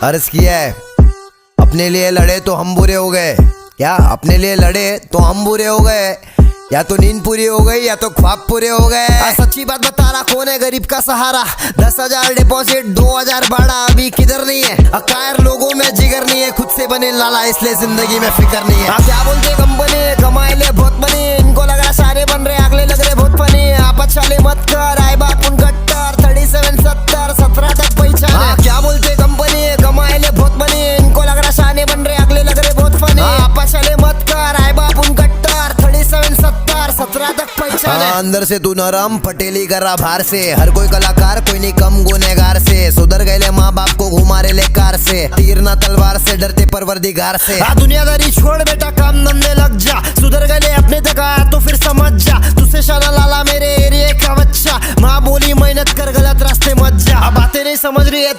अर्ज किया है, अपने लिए लड़े तो हम बुरे हो गए। क्या अपने लिए लड़े तो हम बुरे हो गए? या तो नींद पूरी हो गई या तो ख्वाब पूरे हो गए। सच्ची बात बता रहा, कौन है गरीब का सहारा? 10,000 डिपॉजिट 2,000 भाड़ा, अभी किधर नहीं है। अकायर लोगों में जिगर नहीं है, खुद से बने लाला इसलिए जिंदगी में फिक्र नहीं है। क्या बोलते कंपनी कमाए ले बहुत बनी, इनको लग रहा सारे बन रहे, अगले लग रहे बहुत फनी। आप चाले मत कर, आए बाप उन गट्टर 37 70 17 तक पहचान। क्या बोलते कंपनी कमाए ले बहुत बनी, इनको लग रहा सारे बन रहे, अगले लग रहे बहुत फनी। आप चाले मत कर, आए बाप उन गट्टर 37 70 17 तक पहचान। अंदर से तू नरम पटेली कर रहा बाहर से, हर कोई कलाकार कोई नहीं कम गुनेगार से। सुधर गए माँ बाप को घुमा रहे ले कार से, तीर ना तलवार से डरते परवरदिगार से। दुनियादारी छोड़ बेटा काम धंधे लग जा, सुधर गए अपने तक आया तो फिर समझ जा। तुझसे शाना लाला मेरे एरिया का बच्चा, माँ बोली मेहनत कर गलत रास्ते मत जा। बातें नहीं समझ रही है